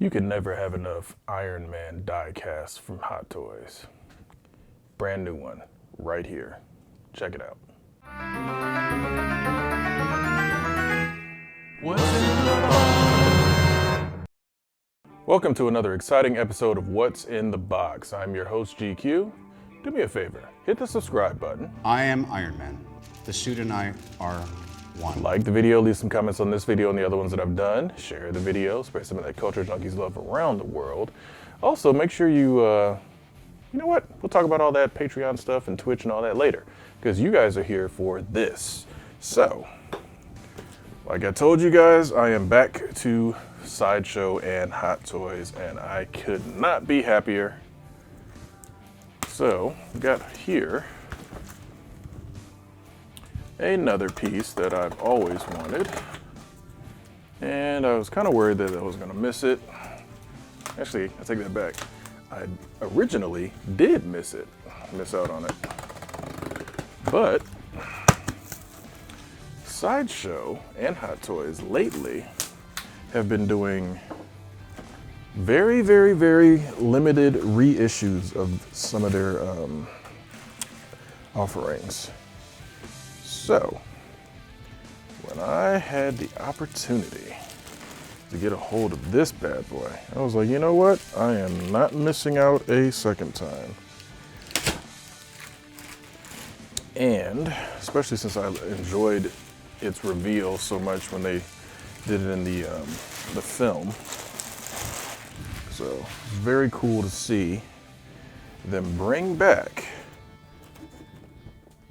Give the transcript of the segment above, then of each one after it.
You can never have enough Iron Man die cast from Hot Toys. Brand new one, right here. Check it out. What's in the box? Welcome to another exciting episode of What's in the Box. I'm your host, GQ. Do me a favor, hit the subscribe button. I am Iron Man. The suit and I are one. Like the video, leave some comments on this video and the other ones that I've done. Share the video, spread some of that culture junkies love around the world. Also, make sure you know what? We'll talk about all that Patreon stuff and Twitch and all that later, because you guys are here for this. So, like I told you guys, I am back to Sideshow and Hot Toys, and I could not be happier. So, we got here another piece that I've always wanted, and I was kind of worried that I was going to miss it. Actually, I take that back. I originally did miss out on it. But Sideshow and Hot Toys lately have been doing very, very, very limited reissues of some of their offerings. So, when I had the opportunity to get a hold of this bad boy, I was like, you know what? I am not missing out a second time. And especially since I enjoyed its reveal so much when they did it in the film. So, very cool to see them bring back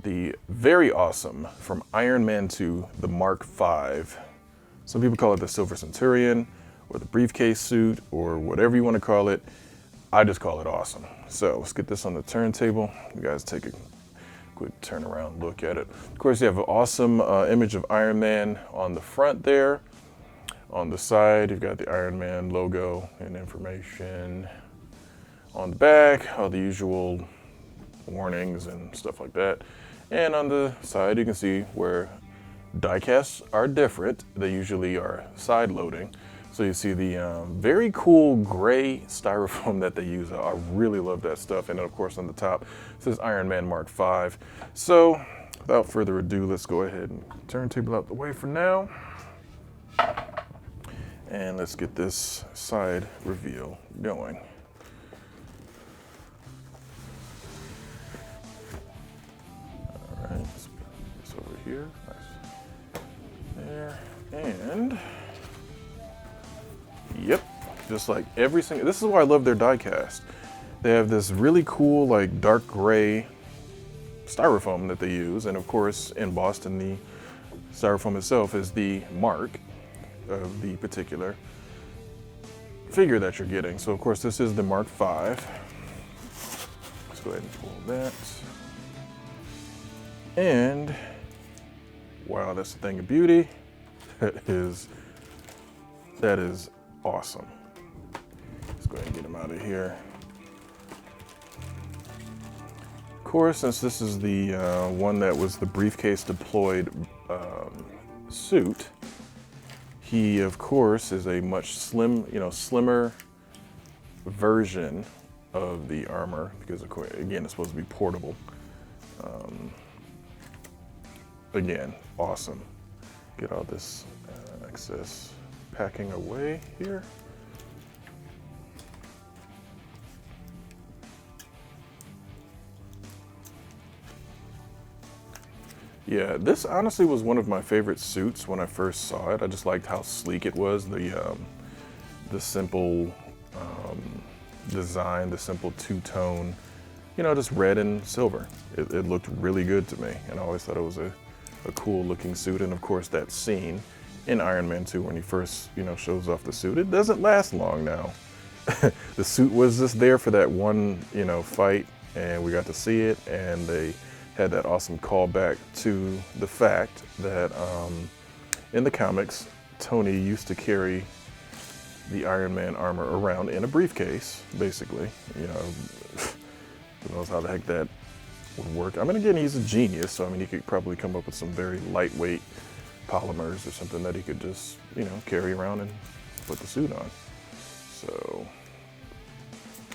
the very awesome from Iron Man 2, the Mark V. Some people call it the Silver Centurion, or the briefcase suit, or whatever you want to call it. I just call it awesome. So let's get this on the turntable. You guys take a quick turn around look at it. Of course, you have an awesome image of Iron Man on the front there. On the side, you've got the Iron Man logo and information. On the back, all the usual warnings and stuff like that. And on the side, you can see where die casts are different. They usually are side loading. So you see the very cool gray styrofoam that they use. I really love that stuff. And then of course on the top, it says Iron Man Mark V. So without further ado, let's go ahead and turntable out the way for now. And let's get this side reveal going. Let's put this over here, nice. There, and yep, just like every single, this is why I love their die cast. They have this really cool, like dark gray styrofoam that they use, and of course embossed in the styrofoam itself is the mark of the particular figure that you're getting. So of course this is the Mark V. Let's go ahead and pull that. And wow, that's a thing of beauty. That is awesome. Let's go ahead and get him out of here. Of course, since this is the one that was the briefcase deployed suit, he of course is a much slimmer version of the armor, because of course, again, it's supposed to be portable. Again, awesome. Get all this excess packing away here. Yeah, this honestly was one of my favorite suits when I first saw it. I just liked how sleek it was, the simple design, the simple two-tone, just red and silver. It looked really good to me, and I always thought it was a cool looking suit. And of course that scene in Iron Man 2 when he first shows off the suit, it doesn't last long now. The suit was just there for that one fight, and we got to see it, and they had that awesome callback to the fact that in the comics Tony used to carry the Iron Man armor around in a briefcase, basically. Who knows how the heck that would work. I mean, again, he's a genius, so I mean, he could probably come up with some very lightweight polymers or something that he could just, carry around and put the suit on. So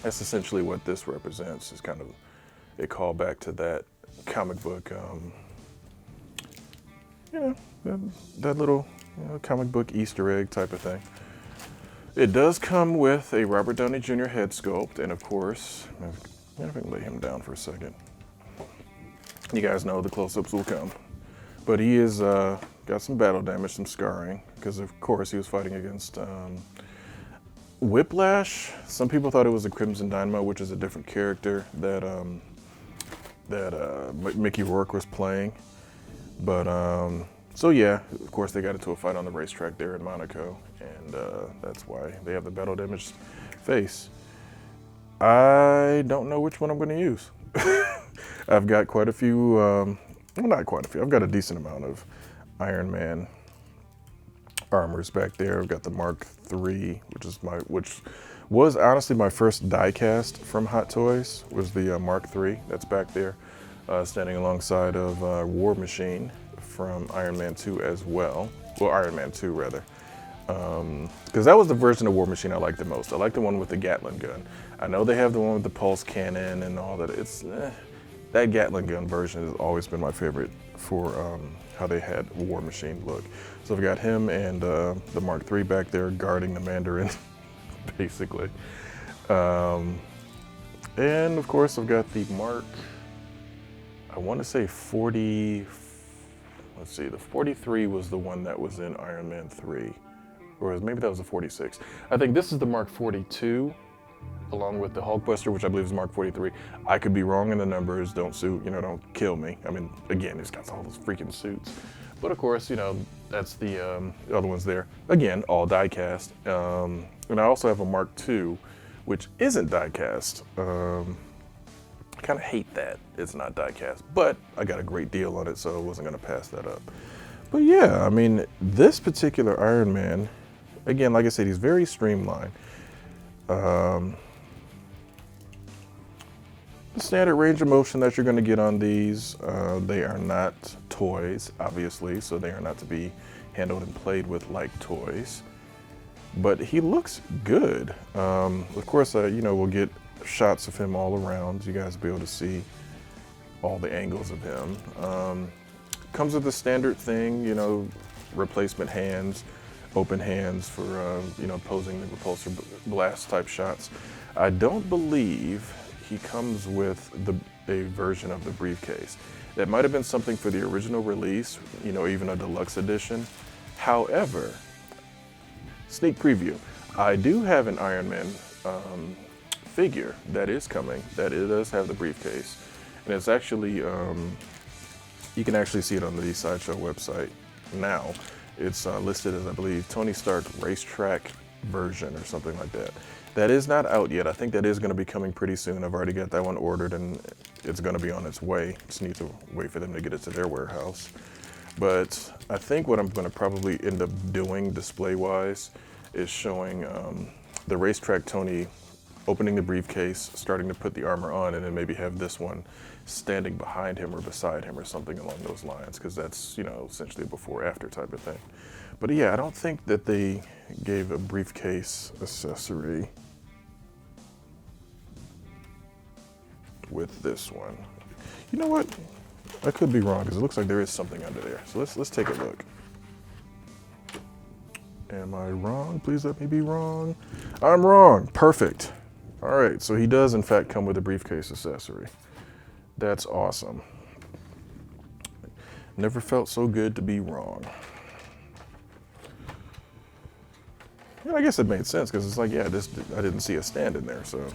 that's essentially what this represents, is kind of a callback to that comic book, you know, that little comic book Easter egg type of thing. It does come with a Robert Downey Jr. head sculpt, and of course, if I can lay him down for a second. You guys know the close-ups will come. But he is got some battle damage, some scarring, because of course he was fighting against Whiplash. Some people thought it was a Crimson Dynamo, which is a different character that Mickey Rourke was playing. But so yeah, of course they got into a fight on the racetrack there in Monaco, and that's why they have the battle damaged face. I don't know which one I'm going to use. I've got quite a few, well, not quite a few, I've got a decent amount of Iron Man armors back there. I've got the Mark III, which was honestly my first die cast from Hot Toys, was the Mark III. That's back there, standing alongside of War Machine from Iron Man 2 as well. Well, Iron Man 2 rather. Because that was the version of War Machine I liked the most. I like the one with the Gatling gun. I know they have the one with the pulse cannon and all that. That Gatling gun version has always been my favorite for how they had War Machine look. So I've got him and the Mark III back there guarding the Mandarin, basically. And of course I've got the Mark, I want to say 40, let's see, the 43 was the one that was in Iron Man 3. Or maybe that was the 46. I think this is the Mark 42, along with the Hulkbuster, which I believe is Mark 43. I could be wrong in the numbers. Don't don't kill me. I mean, again, he's got all those freaking suits. But of course, that's the other ones there. Again, all die cast. And I also have a Mark II, which isn't die cast. I kind of hate that it's not die cast, but I got a great deal on it, so I wasn't going to pass that up. But yeah, I mean, this particular Iron Man, again, like I said, he's very streamlined. The standard range of motion that you're going to get on these, they are not toys, obviously, so they are not to be handled and played with like toys. But he looks good. Of course, we'll get shots of him all around. You guys will be able to see all the angles of him. Comes with the standard thing, replacement hands, open hands for, posing the repulsor blast type shots. I don't believe he comes with a version of the briefcase. That might have been something for the original release, even a deluxe edition. However, sneak preview, I do have an Iron Man figure that is coming, that it does have the briefcase. And it's actually, you can actually see it on the Sideshow website now. It's listed as, I believe, Tony Stark Racetrack version or something like that. That is not out yet. I think that is going to be coming pretty soon. I've already got that one ordered and it's going to be on its way. Just need to wait for them to get it to their warehouse. But I think what I'm going to probably end up doing display-wise is showing the Racetrack Tony opening the briefcase, starting to put the armor on, and then maybe have this one standing behind him or beside him or something along those lines, because that's, essentially a before-after type of thing. But yeah, I don't think that they gave a briefcase accessory with this one. You know what? I could be wrong, because it looks like there is something under there. So let's take a look. Am I wrong? Please let me be wrong. I'm wrong. Perfect. All right, so he does in fact come with a briefcase accessory. That's awesome. Never felt so good to be wrong. Yeah, I guess it made sense, because it's like, yeah, I didn't see a stand in there, so it'd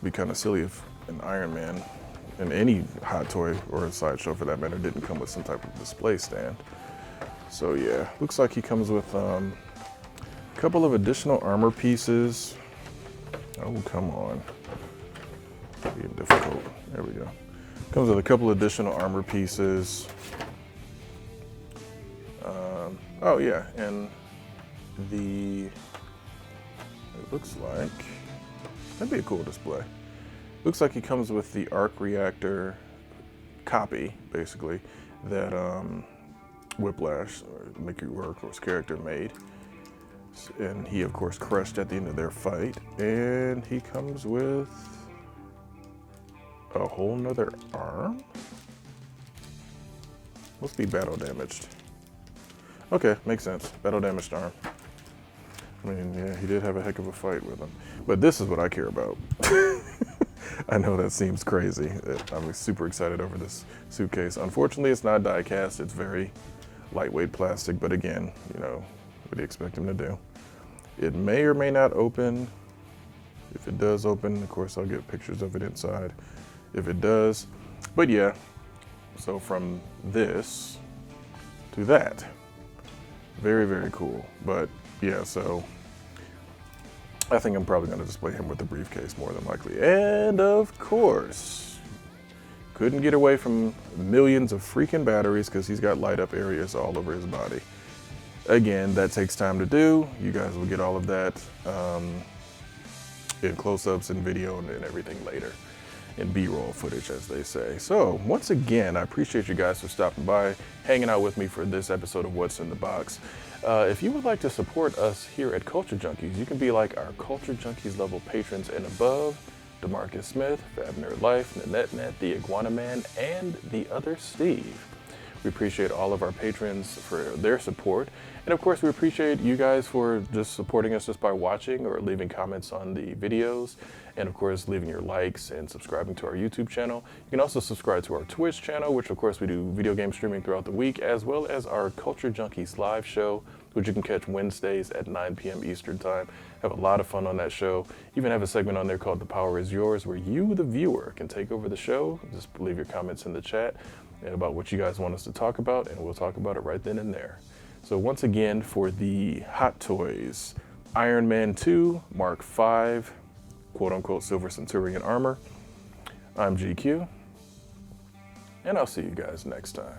be kind of silly if an Iron Man and any Hot Toy or a Sideshow for that matter didn't come with some type of display stand. So yeah, looks like he comes with a couple of additional armor pieces. Oh, come on. Being difficult. There we go. Comes with a couple additional armor pieces. Oh yeah, and it looks like, that'd be a cool display. Looks like he comes with the arc reactor copy, basically, that Whiplash, or Mickey Rourke's character, made. And he, of course, crushed at the end of their fight. And he comes with a whole nother arm? Must be battle damaged. Okay, makes sense. Battle damaged arm. I mean, yeah, he did have a heck of a fight with him. But this is what I care about. I know that seems crazy. I'm super excited over this suitcase. Unfortunately, it's not die cast. It's very lightweight plastic, but again, you know, what do you expect him to do? It may or may not open. If it does open, of course, I'll get pictures of it inside. If it does. But yeah, so from this to that. Very, very cool. But yeah, so I think I'm probably going to display him with the briefcase more than likely. And of course, couldn't get away from millions of freaking batteries because he's got light up areas all over his body. Again, that takes time to do. You guys will get all of that in close-ups and video and everything later. In B-roll footage, as they say. So once again, I appreciate you guys for stopping by, hanging out with me for this episode of What's in the Box. If you would like to support us here at Culture Junkies, you can be like our Culture Junkies level patrons and above: DeMarcus Smith, Fab Nerd Life, Nanette Net, the Iguana Man, and the other Steve. We appreciate all of our patrons for their support. And of course, we appreciate you guys for just supporting us just by watching or leaving comments on the videos. And of course, leaving your likes and subscribing to our YouTube channel. You can also subscribe to our Twitch channel, which of course we do video game streaming throughout the week, as well as our Culture Junkies live show, which you can catch Wednesdays at 9 p.m. Eastern time. Have a lot of fun on that show. Even have a segment on there called The Power Is Yours, where you, the viewer, can take over the show. Just leave your comments in the chat about what you guys want us to talk about, and we'll talk about it right then and there. So once again, for the Hot Toys Iron Man 2 Mark V, quote-unquote Silver Centurion armor, I'm GQ, and I'll see you guys next time.